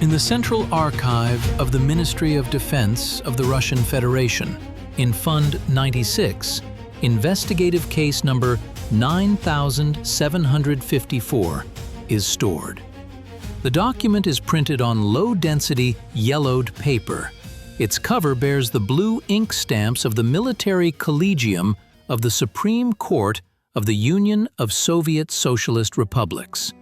In the Central Archive of the Ministry of Defense of the Russian Federation, in Fund 96, investigative case number 9754 is stored. The document is printed on low-density, yellowed paper. Its cover bears the blue ink stamps of the Military Collegium of the Supreme Court of the Union of Soviet Socialist Republics.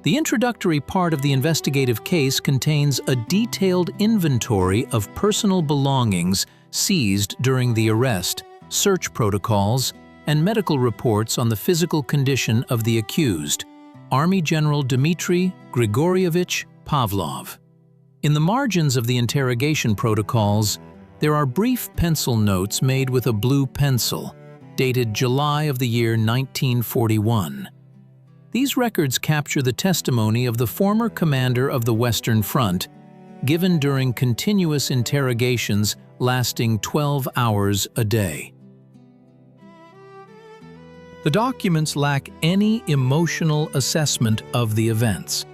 The introductory part of the investigative case contains a detailed inventory of personal belongings seized during the arrest, search protocols, and medical reports on the physical condition of the accused, Army General Dmitry Grigorievich Pavlov. In the margins of the interrogation protocols, there are brief pencil notes made with a blue pencil, dated July of the year 1941. These records capture the testimony of the former commander of the Western Front, given during continuous interrogations lasting 12 hours a day. The documents lack any emotional assessment of the events.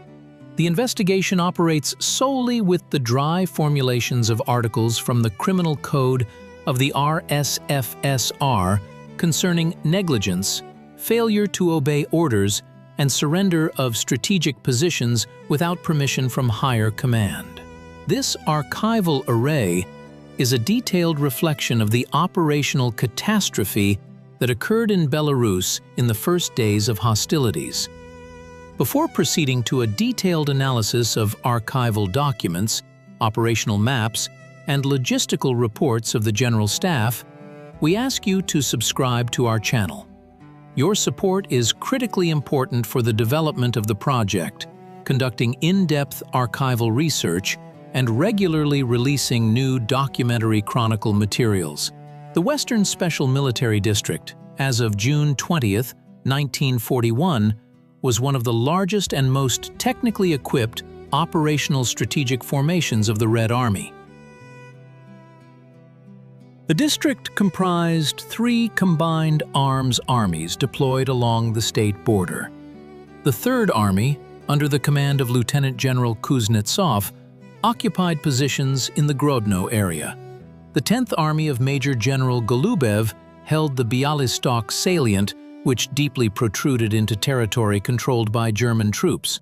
The investigation operates solely with the dry formulations of articles from the Criminal Code of the RSFSR concerning negligence, failure to obey orders, and surrender of strategic positions without permission from higher command. This archival array is a detailed reflection of the operational catastrophe that occurred in Belarus in the first days of hostilities. Before proceeding to a detailed analysis of archival documents, operational maps, and logistical reports of the General Staff, we ask you to subscribe to our channel. Your support is critically important for the development of the project, conducting in-depth archival research and regularly releasing new documentary Chronicle materials. The Western Special Military District, as of June 20, 1941, was one of the largest and most technically equipped operational strategic formations of the Red Army. The district comprised 3 combined arms armies deployed along the state border. The 3rd Army, under the command of Lieutenant General Kuznetsov, occupied positions in the Grodno area. The 10th Army of Major General Golubev held the Bialystok salient, which deeply protruded into territory controlled by German troops.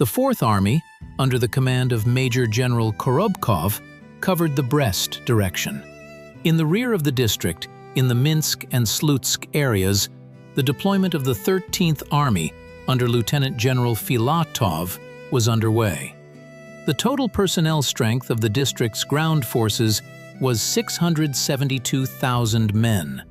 The 4th Army, under the command of Major General Korobkov, covered the Brest direction. In the rear of the district, in the Minsk and Slutsk areas, the deployment of the 13th Army under Lieutenant General Filatov was underway. The total personnel strength of the district's ground forces was 672,000 men.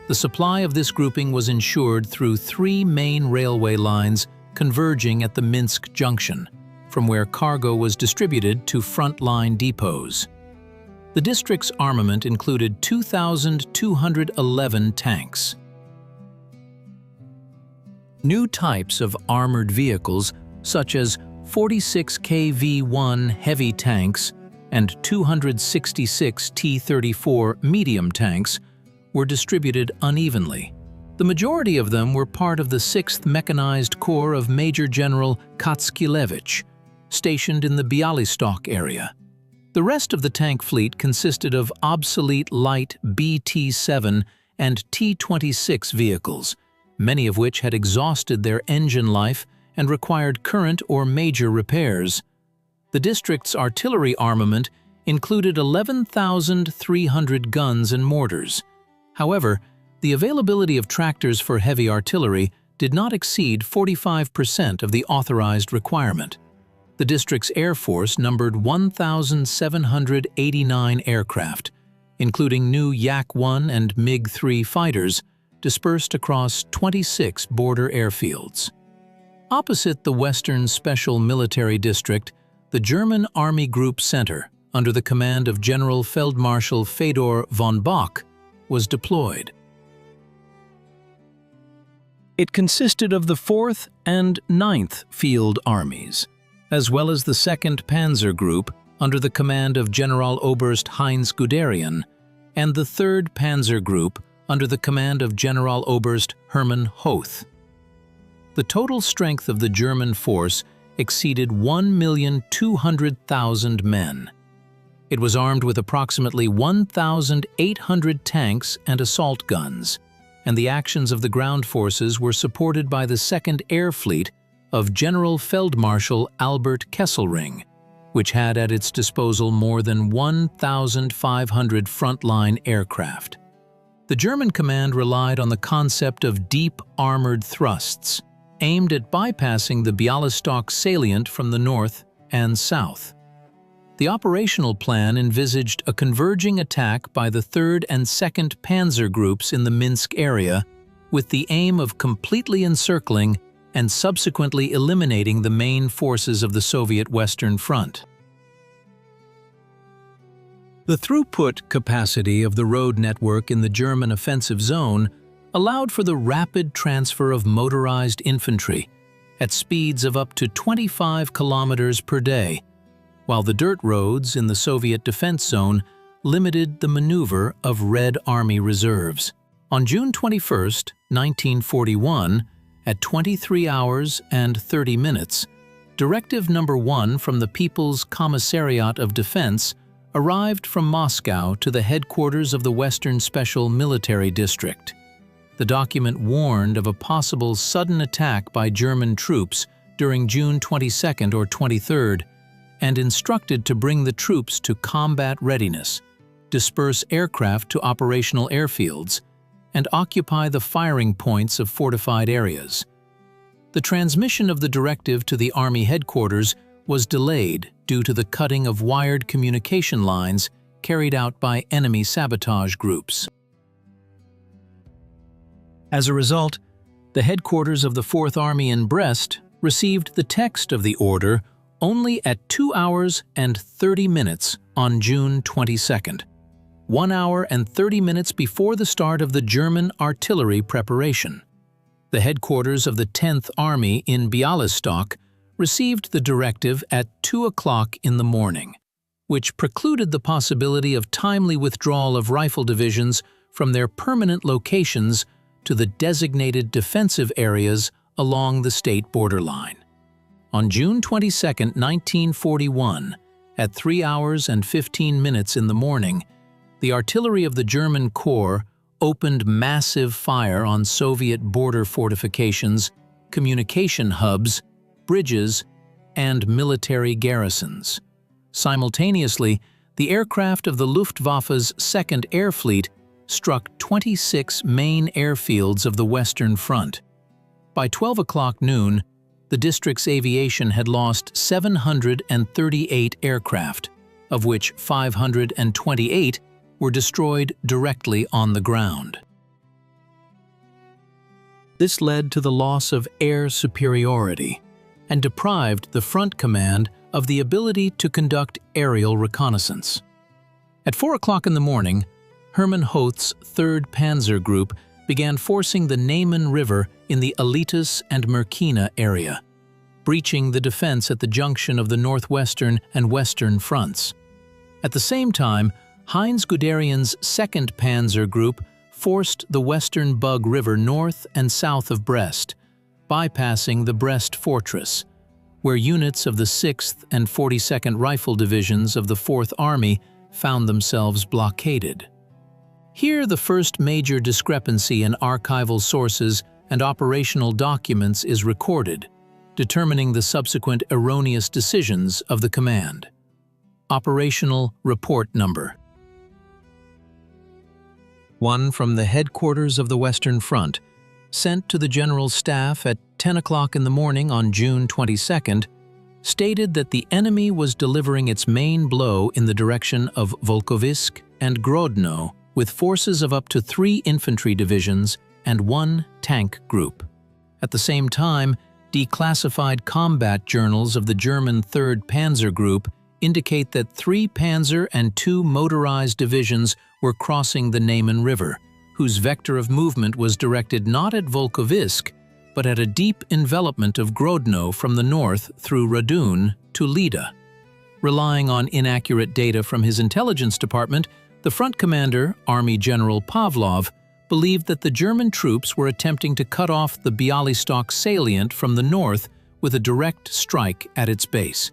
The supply of this grouping was ensured through 3 main railway lines converging at the Minsk junction, from where cargo was distributed to front-line depots. The district's armament included 2,211 tanks. New types of armored vehicles, such as 46 kV-1 heavy tanks and 266 T-34 medium tanks, were distributed unevenly. The majority of them were part of the 6th Mechanized Corps of Major General Katskilevich, stationed in the Bialystok area. The rest of the tank fleet consisted of obsolete light BT-7 and T-26 vehicles, many of which had exhausted their engine life and required current or major repairs. The district's artillery armament included 11,300 guns and mortars. However, the availability of tractors for heavy artillery did not exceed 45% of the authorized requirement. The district's Air Force numbered 1,789 aircraft, including new Yak-1 and MiG-3 fighters, dispersed across 26 border airfields. Opposite the Western Special Military District, the German Army Group Center, under the command of General Feldmarschall Fedor von Bock, was deployed. It consisted of the 4th and 9th Field Armies, as well as the 2nd Panzer Group under the command of Generaloberst Heinz Guderian, and the 3rd Panzer Group under the command of Generaloberst Hermann Hoth. The total strength of the German force exceeded 1,200,000 men. It was armed with approximately 1,800 tanks and assault guns, and the actions of the ground forces were supported by the 2nd Air Fleet of General Feldmarschall Albert Kesselring, which had at its disposal more than 1,500 frontline aircraft. The German command relied on the concept of deep armored thrusts, aimed at bypassing the Bialystok salient from the north and south. The operational plan envisaged a converging attack by the 3rd and 2nd Panzer Groups in the Minsk area, with the aim of completely encircling and subsequently eliminating the main forces of the Soviet Western Front. The throughput capacity of the road network in the German offensive zone allowed for the rapid transfer of motorized infantry at speeds of up to 25 kilometers per day, while the dirt roads in the Soviet defense zone limited the maneuver of Red Army reserves. On June 21, 1941, at 23 hours and 30 minutes, Directive No. 1 from the People's Commissariat of Defense arrived from Moscow to the headquarters of the Western Special Military District. The document warned of a possible sudden attack by German troops during June 22nd or 23rd, and instructed to bring the troops to combat readiness, disperse aircraft to operational airfields, and occupy the firing points of fortified areas. The transmission of the directive to the Army headquarters was delayed due to the cutting of wired communication lines carried out by enemy sabotage groups. As a result, the headquarters of the 4th Army in Brest received the text of the order only at 2 hours and 30 minutes on June 22nd, 1 hour and 30 minutes before the start of the German artillery preparation. The headquarters of the 10th Army in Bialystok received the directive at 2 o'clock in the morning, which precluded the possibility of timely withdrawal of rifle divisions from their permanent locations to the designated defensive areas along the state borderline. On June 22, 1941, at 3 hours and 15 minutes in the morning, the artillery of the German Corps opened massive fire on Soviet border fortifications, communication hubs, bridges, and military garrisons. Simultaneously, the aircraft of the Luftwaffe's 2nd Air Fleet struck 26 main airfields of the Western Front. By 12 o'clock noon, the district's aviation had lost 738 aircraft, of which 528 were destroyed directly on the ground. This led to the loss of air superiority and deprived the front command of the ability to conduct aerial reconnaissance. At 4 o'clock in the morning, Hermann Hoth's 3rd Panzer Group began forcing the Neman River in the Alytus and Merkina area, breaching the defense at the junction of the northwestern and western fronts. At the same time, Heinz Guderian's 2nd Panzer Group forced the western Bug River north and south of Brest, bypassing the Brest fortress, where units of the 6th and 42nd Rifle Divisions of the 4th Army found themselves blockaded. Here, the first major discrepancy in archival sources and operational documents is recorded, determining the subsequent erroneous decisions of the command. Operational Report Number 1 from the headquarters of the Western Front, sent to the General Staff at 10 o'clock in the morning on June 22nd, stated that the enemy was delivering its main blow in the direction of Volkovysk and Grodno with forces of up to 3 infantry divisions and 1 tank group. At the same time, declassified combat journals of the German 3rd Panzer Group indicate that 3 panzer and 2 motorized divisions were crossing the Neman River, whose vector of movement was directed not at Volkovysk, but at a deep envelopment of Grodno from the north through Radun to Lida. Relying on inaccurate data from his intelligence department, the front commander, Army General Pavlov, believed that the German troops were attempting to cut off the Bialystok salient from the north with a direct strike at its base.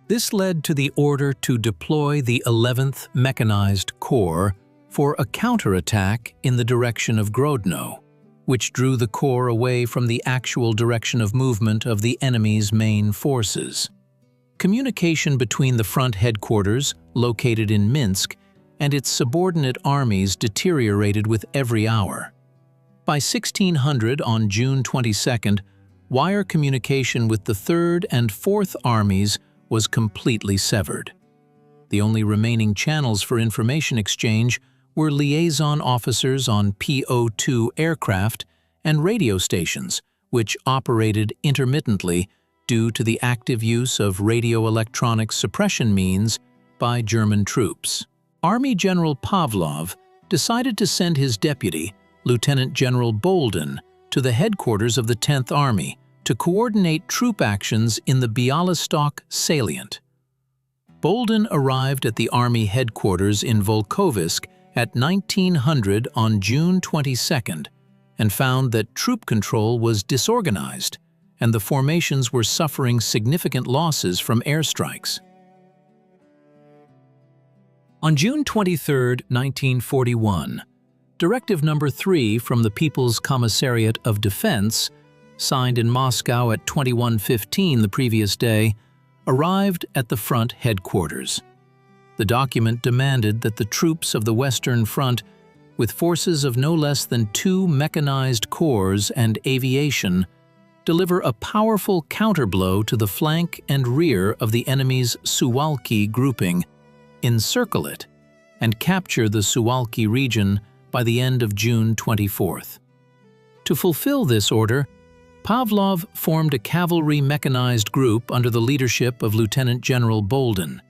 This led to the order to deploy the 11th Mechanized Corps for a counterattack in the direction of Grodno, which drew the corps away from the actual direction of movement of the enemy's main forces. Communication between the front headquarters, located in Minsk, and its subordinate armies deteriorated with every hour. By 1600 on June 22nd, wire communication with the 3rd and 4th Armies was completely severed. The only remaining channels for information exchange were liaison officers on PO-2 aircraft and radio stations, which operated intermittently due to the active use of radio-electronic suppression means by German troops. Army General Pavlov decided to send his deputy, Lieutenant General Bolden, to the headquarters of the 10th Army to coordinate troop actions in the Bialystok salient. Bolden arrived at the Army headquarters in Volkovysk at 1900 on June 22nd and found that troop control was disorganized and the formations were suffering significant losses from airstrikes. On June 23, 1941, Directive No. 3 from the People's Commissariat of Defense, signed in Moscow at 21:15 the previous day, arrived at the front headquarters. The document demanded that the troops of the Western Front, with forces of no less than 2 mechanized corps and aviation, deliver a powerful counterblow to the flank and rear of the enemy's Suwalki grouping, encircle it, and capture the Suwalki region by the end of June 24th. To fulfill this order, Pavlov formed a cavalry mechanized group under the leadership of Lieutenant General Bolden.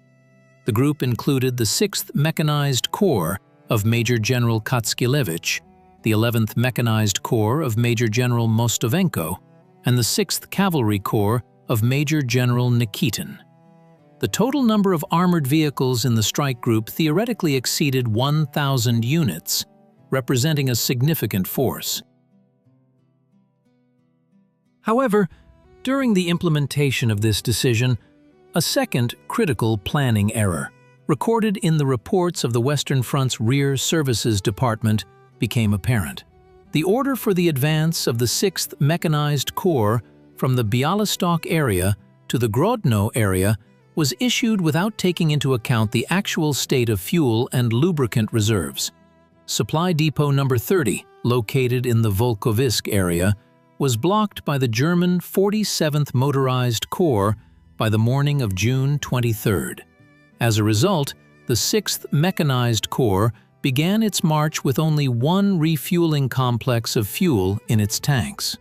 The group included the 6th Mechanized Corps of Major General Katskilevich, the 11th Mechanized Corps of Major General Mostovenko, and the 6th Cavalry Corps of Major General Nikitin. The total number of armored vehicles in the strike group theoretically exceeded 1,000 units, representing a significant force. However, during the implementation of this decision, a second critical planning error, recorded in the reports of the Western Front's Rear Services Department, became apparent. The order for the advance of the 6th Mechanized Corps from the Bialystok area to the Grodno area was issued without taking into account the actual state of fuel and lubricant reserves. Supply Depot No. 30, located in the Volkovysk area, was blocked by the German 47th Motorized Corps by the morning of June 23rd. As a result, the 6th Mechanized Corps began its march with only one refueling complex of fuel in its tanks.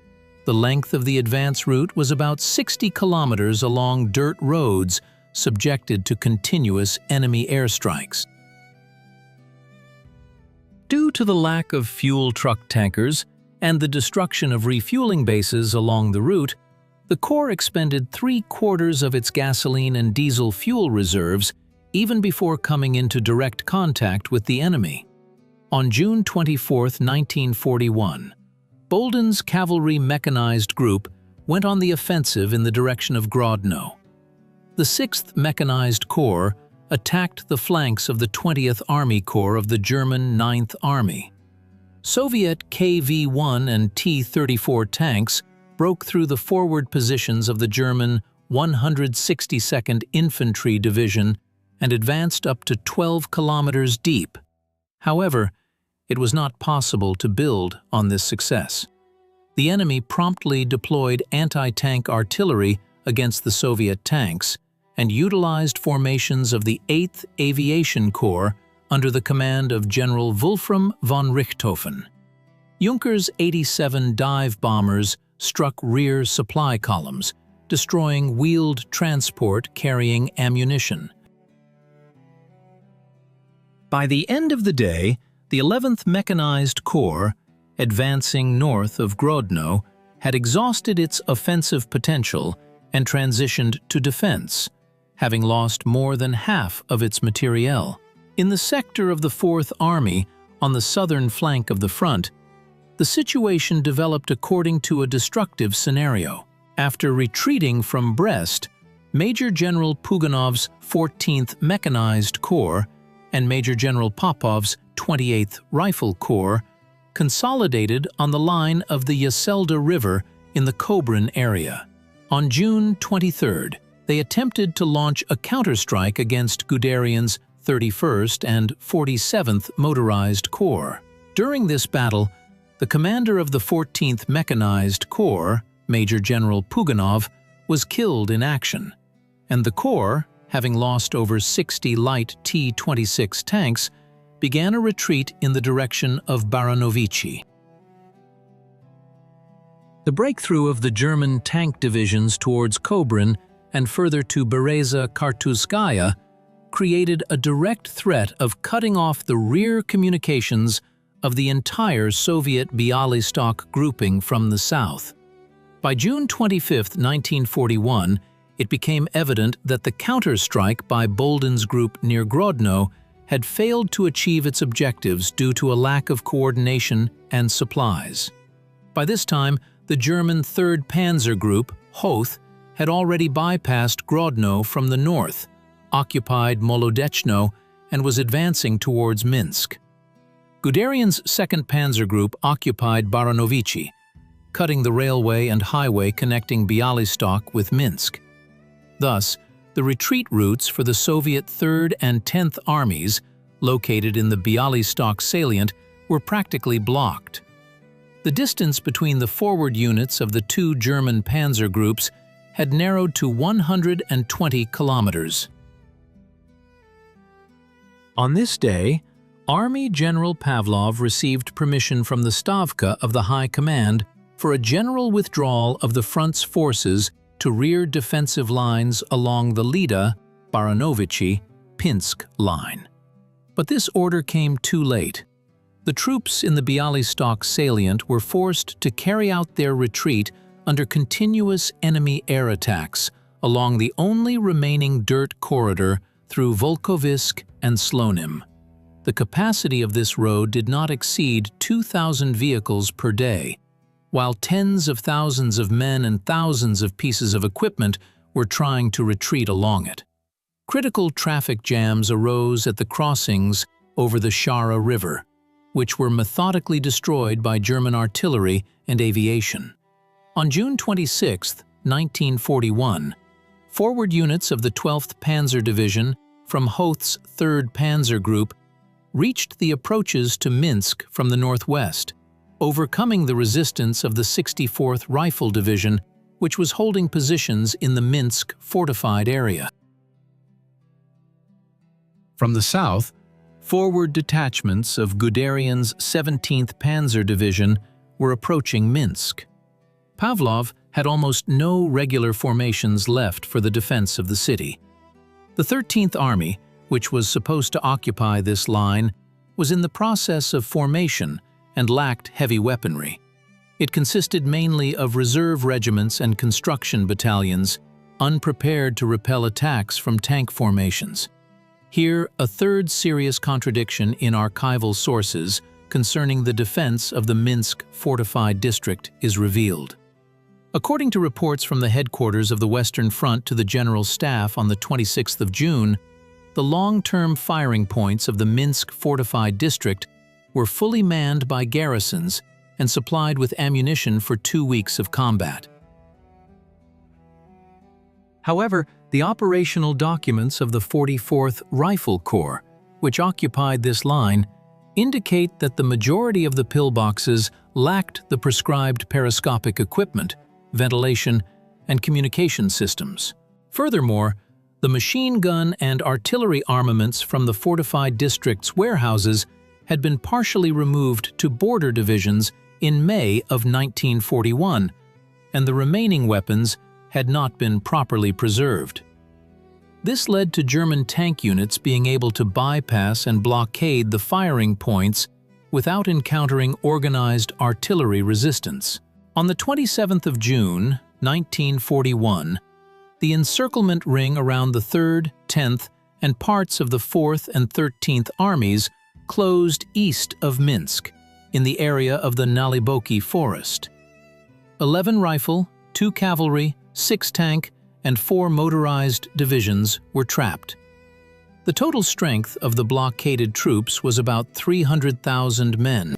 The length of the advance route was about 60 kilometers along dirt roads subjected to continuous enemy airstrikes. Due to the lack of fuel truck tankers and the destruction of refueling bases along the route, the Corps expended 3/4 of its gasoline and diesel fuel reserves even before coming into direct contact with the enemy. On June 24, 1941, Bolden's cavalry mechanized group went on the offensive in the direction of Grodno. The 6th Mechanized Corps attacked the flanks of the 20th Army Corps of the German 9th Army. Soviet KV-1 and T-34 tanks broke through the forward positions of the German 162nd Infantry Division and advanced up to 12 kilometers deep. However, it was not possible to build on this success. The enemy promptly deployed anti-tank artillery against the Soviet tanks and utilized formations of the 8th Aviation Corps under the command of General Wolfram von Richthofen. Junker's 87 dive bombers struck rear supply columns, destroying wheeled transport carrying ammunition. By the end of the day, the 11th Mechanized Corps, advancing north of Grodno, had exhausted its offensive potential and transitioned to defense, having lost more than half of its materiel. In the sector of the 4th Army, on the southern flank of the front, the situation developed according to a destructive scenario. After retreating from Brest, Major General Puganov's 14th Mechanized Corps and Major General Popov's 28th Rifle Corps consolidated on the line of the Yaselda River in the Cauldron area. On June 23rd, they attempted to launch a counterstrike against Guderian's 31st and 47th Motorized Corps. During this battle, the commander of the 14th Mechanized Corps, Major General Puganov, was killed in action, and the Corps, having lost over 60 light T-26 tanks, began a retreat in the direction of Baranovichi. The breakthrough of the German tank divisions towards Cauldron and further to Bereza-Kartuzskaya created a direct threat of cutting off the rear communications of the entire Soviet Bialystok grouping from the south. By June 25, 1941, it became evident that the counterstrike by Boldin's group near Grodno had failed to achieve its objectives due to a lack of coordination and supplies. By this time, the German 3rd Panzer Group, Hoth, had already bypassed Grodno from the north, occupied Molodechno, and was advancing towards Minsk. Guderian's 2nd Panzer Group occupied Baranovichi, cutting the railway and highway connecting Bialystok with Minsk. Thus, the retreat routes for the Soviet 3rd and 10th Armies, located in the Bialystok salient, were practically blocked. The distance between the forward units of the two German panzer groups had narrowed to 120 kilometers. On this day, Army General Pavlov received permission from the Stavka of the High Command for a general withdrawal of the front's forces to rear defensive lines along the Lida, Baranovichi, Pinsk line. But this order came too late. The troops in the Bialystok salient were forced to carry out their retreat under continuous enemy air attacks along the only remaining dirt corridor through Volkovisk and Slonim. The capacity of this road did not exceed 2,000 vehicles per day, while tens of thousands of men and thousands of pieces of equipment were trying to retreat along it. Critical traffic jams arose at the crossings over the Shara River, which were methodically destroyed by German artillery and aviation. On June 26, 1941, forward units of the 12th Panzer Division from Hoth's 3rd Panzer Group reached the approaches to Minsk from the northwest, overcoming the resistance of the 64th Rifle Division, which was holding positions in the Minsk fortified area. From the south, forward detachments of Guderian's 17th Panzer Division were approaching Minsk. Pavlov had almost no regular formations left for the defense of the city. The 13th Army, which was supposed to occupy this line, was in the process of formation and lacked heavy weaponry. It consisted mainly of reserve regiments and construction battalions, unprepared to repel attacks from tank formations. Here, a third serious contradiction in archival sources concerning the defense of the Minsk fortified district is revealed. According to reports from the headquarters of the Western Front to the General Staff on the 26th of June, the long-term firing points of the Minsk fortified district were fully manned by garrisons and supplied with ammunition for 2 weeks of combat. However, the operational documents of the 44th Rifle Corps, which occupied this line, indicate that the majority of the pillboxes lacked the prescribed periscopic equipment, ventilation, and communication systems. Furthermore, the machine gun and artillery armaments from the fortified district's warehouses had been partially removed to border divisions in May of 1941, and the remaining weapons had not been properly preserved. This led to German tank units being able to bypass and blockade the firing points without encountering organized artillery resistance. On the 27th of June, 1941, the encirclement ring around the 3rd, 10th, and parts of the 4th and 13th Armies closed east of Minsk, in the area of the Naliboki forest. 11 rifle, 2 cavalry, 6 tank, and 4 motorized divisions were trapped. The total strength of the blockaded troops was about 300,000 men.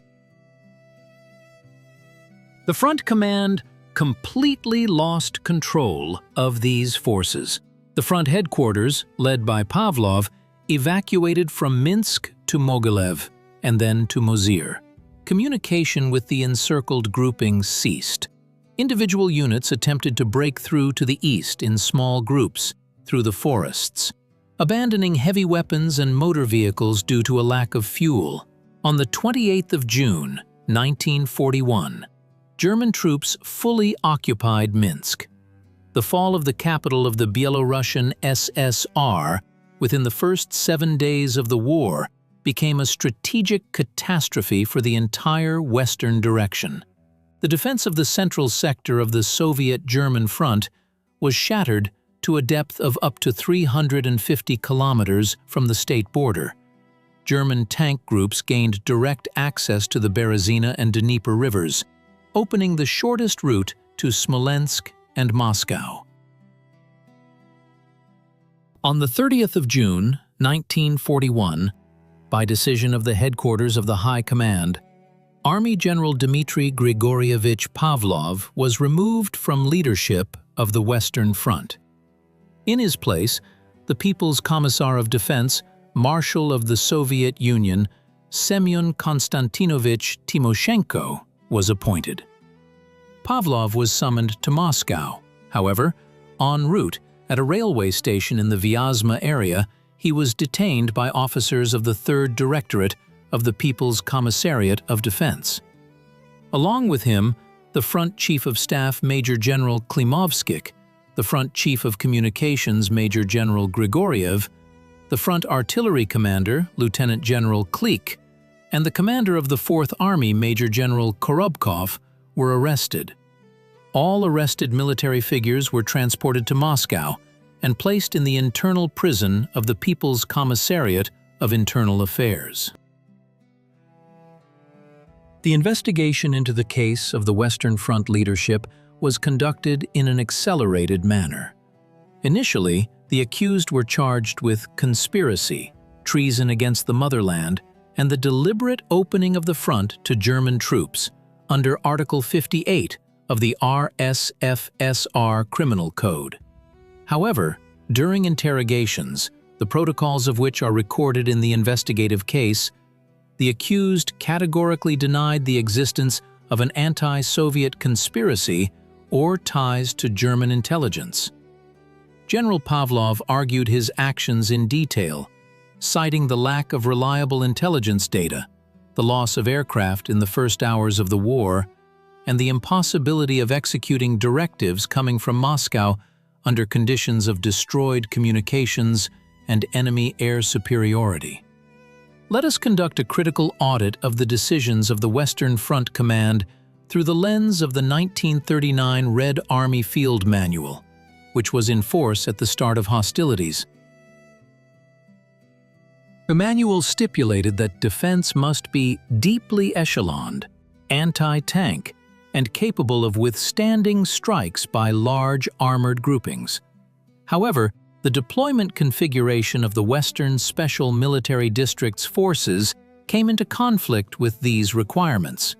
The front command completely lost control of these forces. The front headquarters, led by Pavlov, evacuated from Minsk to Mogilev and then to Mozir. Communication with the encircled groupings ceased. Individual units attempted to break through to the east in small groups through the forests, abandoning heavy weapons and motor vehicles due to a lack of fuel. On the 28th of June, 1941, German troops fully occupied Minsk. The fall of the capital of the Belarusian SSR within the first 7 days of the war became a strategic catastrophe for the entire western direction. The defense of the central sector of the Soviet-German front was shattered to a depth of up to 350 kilometers from the state border. German tank groups gained direct access to the Berezina and Dnieper rivers, opening the shortest route to Smolensk and Moscow. On the 30th of June, 1941, by decision of the headquarters of the High Command, Army General Dmitry Grigorievich Pavlov was removed from leadership of the Western Front. In his place, the People's Commissar of Defense, Marshal of the Soviet Union, Semyon Konstantinovich Timoshenko, was appointed. Pavlov was summoned to Moscow. However, en route, at a railway station in the Vyazma area, he was detained by officers of the 3rd Directorate of the People's Commissariat of Defense. Along with him, the Front Chief of Staff Major General Klimovskik, the Front Chief of Communications Major General Grigoriev, the Front Artillery Commander Lieutenant General Klik, and the Commander of the 4th Army Major General Korobkov were arrested. All arrested military figures were transported to Moscow and placed in the internal prison of the People's Commissariat of Internal Affairs. The investigation into the case of the Western Front leadership was conducted in an accelerated manner. Initially, the accused were charged with conspiracy, treason against the motherland, and the deliberate opening of the front to German troops under Article 58 of the RSFSR Criminal Code. However, during interrogations, the protocols of which are recorded in the investigative case, the accused categorically denied the existence of an anti-Soviet conspiracy or ties to German intelligence. General Pavlov argued his actions in detail, citing the lack of reliable intelligence data, the loss of aircraft in the first hours of the war, and the impossibility of executing directives coming from Moscow under conditions of destroyed communications and enemy air superiority. Let us conduct a critical audit of the decisions of the Western Front Command through the lens of the 1939 Red Army Field Manual, which was in force at the start of hostilities. The manual stipulated that defense must be deeply echeloned, anti-tank, and capable of withstanding strikes by large armored groupings. However, the deployment configuration of the Western Special Military District's forces came into conflict with these requirements.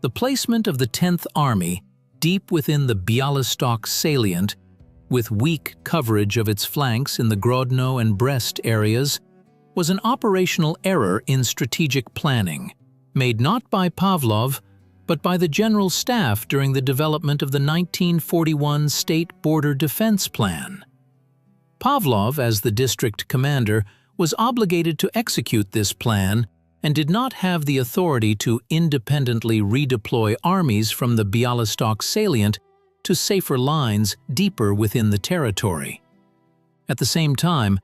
The placement of the 10th Army deep within the Bialystok salient, with weak coverage of its flanks in the Grodno and Brest areas, was an operational error in strategic planning, made not by Pavlov, but by the General Staff during the development of the 1941 State Border Defense Plan. Pavlov, as the district commander, was obligated to execute this plan and did not have the authority to independently redeploy armies from the Bialystok salient to safer lines deeper within the territory. At the same time,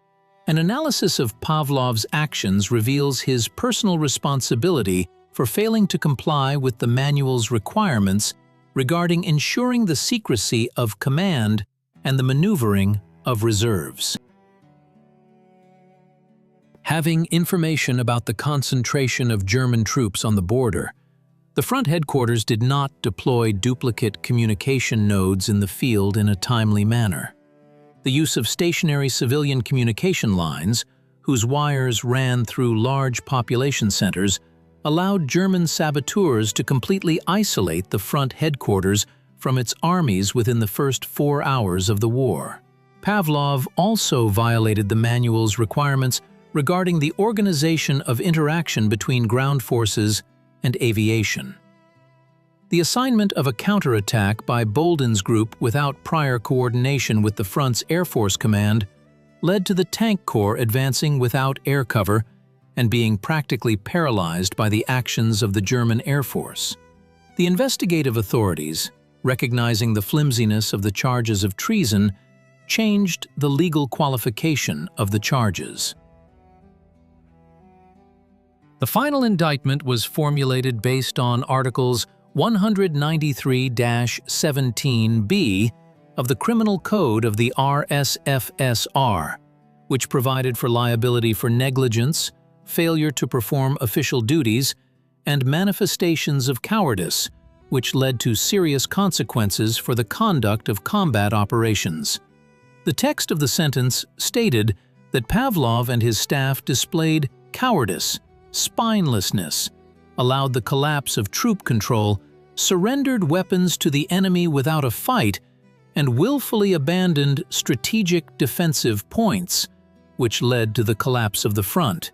an analysis of Pavlov's actions reveals his personal responsibility for failing to comply with the manual's requirements regarding ensuring the secrecy of command and the maneuvering of reserves. Having information about the concentration of German troops on the border, The front headquarters did not deploy duplicate communication nodes in the field in a timely manner. The use of stationary civilian communication lines, whose wires ran through large population centers, allowed German saboteurs to completely isolate the front headquarters from its armies within the first 4 hours of the war. Pavlov also violated the manual's requirements regarding the organization of interaction between ground forces and aviation. The assignment of a counterattack by Bolden's group without prior coordination with the front's Air Force Command led to the Tank Corps advancing without air cover and being practically paralyzed by the actions of the German Air Force. The investigative authorities, recognizing the flimsiness of the charges of treason, changed the legal qualification of the charges. The final indictment was formulated based on Articles 193-17b of the Criminal Code of the RSFSR, which provided for liability for negligence, failure to perform official duties, and manifestations of cowardice, which led to serious consequences for the conduct of combat operations. The text of the sentence stated that Pavlov and his staff displayed cowardice, spinelessness, allowed the collapse of troop control, surrendered weapons to the enemy without a fight, and willfully abandoned strategic defensive points, which led to the collapse of the front.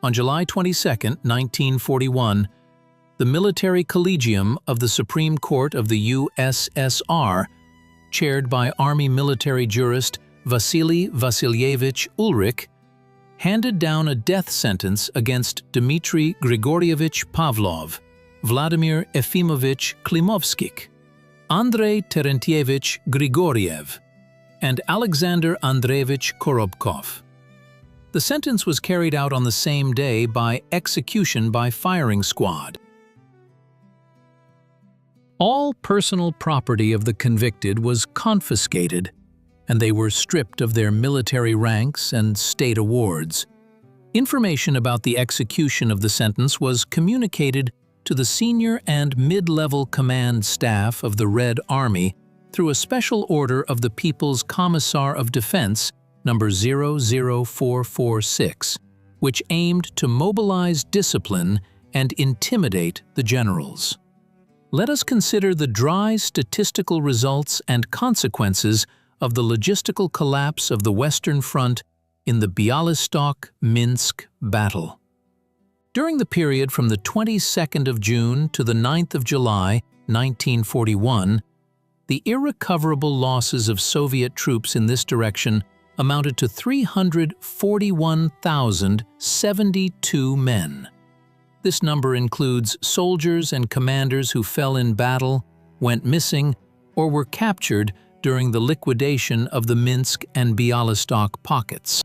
On July 22, 1941, the Military Collegium of the Supreme Court of the USSR, chaired by Army military jurist Vasily Vasilyevich Ulrich, handed down a death sentence against Dmitry Grigoryevich Pavlov, Vladimir Efimovich Klimovsky, Andrei Terentievich Grigoriev, and Alexander Andreevich Korobkov. The sentence was carried out on the same day by execution by firing squad. All personal property of the convicted was confiscated, and they were stripped of their military ranks and state awards. Information about the execution of the sentence was communicated to the senior and mid-level command staff of the Red Army through a special order of the People's Commissar of Defense, number 00446, which aimed to mobilize discipline and intimidate the generals. Let us consider the dry statistical results and consequences of the logistical collapse of the Western Front in the Bialystok-Minsk battle. During the period from the 22nd of June to the 9th of July, 1941, the irrecoverable losses of Soviet troops in this direction amounted to 341,072 men. This number includes soldiers and commanders who fell in battle, went missing, or were captured during the liquidation of the Minsk and Bialystok pockets.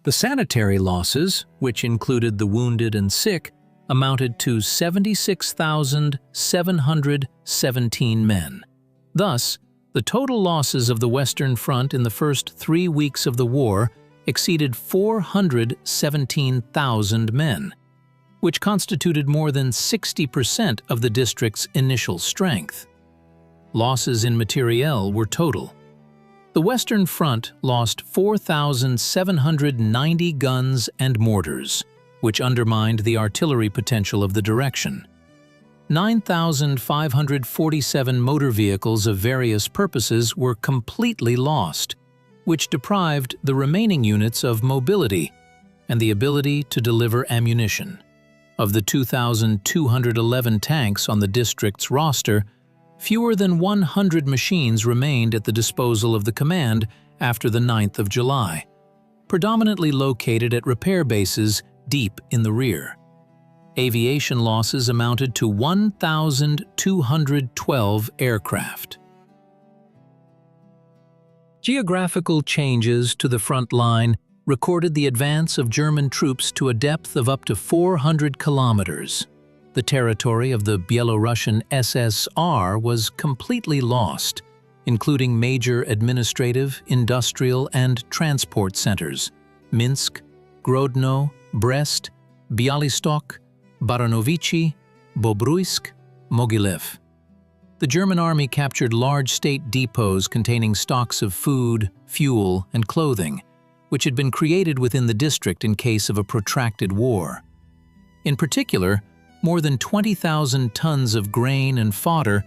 The sanitary losses, which included the wounded and sick, amounted to 76,717 men. Thus, the total losses of the Western Front in the first 3 weeks of the war exceeded 417,000 men, which constituted more than 60% of the district's initial strength. Losses in materiel were total. The Western Front lost 4,790 guns and mortars, which undermined the artillery potential of the direction. 9,547 motor vehicles of various purposes were completely lost, which deprived the remaining units of mobility and the ability to deliver ammunition. Of the 2,211 tanks on the district's roster, fewer than 100 machines remained at the disposal of the command after the 9th of July, predominantly located at repair bases deep in the rear. Aviation losses amounted to 1,212 aircraft. Geographical changes to the front line recorded the advance of German troops to a depth of up to 400 kilometers. The territory of the Belarusian SSR was completely lost, including major administrative, industrial, and transport centers: Minsk, Grodno, Brest, Bialystok, Baronovichi, Bobruisk, Mogilev. The German army captured large state depots containing stocks of food, fuel, and clothing, which had been created within the district in case of a protracted war. In particular, more than 20,000 tons of grain and fodder,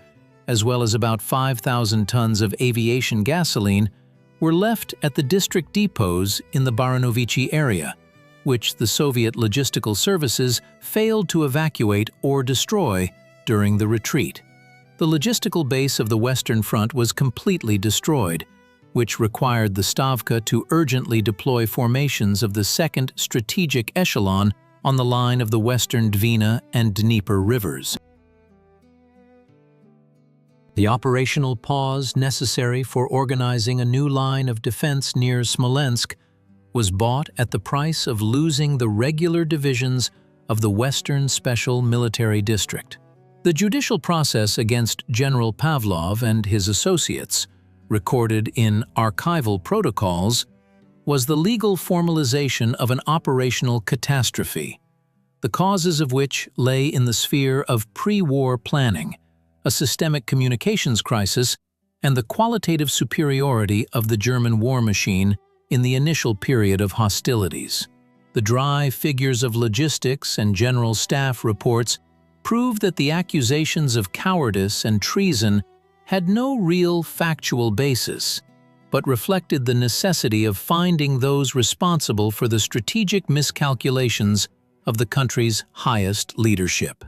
as well as about 5,000 tons of aviation gasoline, were left at the district depots in the Baronovichi area, which the Soviet logistical services failed to evacuate or destroy during the retreat. The logistical base of the Western Front was completely destroyed, which required the Stavka to urgently deploy formations of the second strategic echelon on the line of the western Dwina and Dnieper rivers. The operational pause necessary for organizing a new line of defense near Smolensk was bought at the price of losing the regular divisions of the Western Special Military District. The judicial process against General Pavlov and his associates, recorded in archival protocols, was the legal formalization of an operational catastrophe, the causes of which lay in the sphere of pre-war planning, a systemic communications crisis, and the qualitative superiority of the German war machine in the initial period of hostilities. The dry figures of logistics and general staff reports prove that the accusations of cowardice and treason had no real factual basis, but reflected the necessity of finding those responsible for the strategic miscalculations of the country's highest leadership.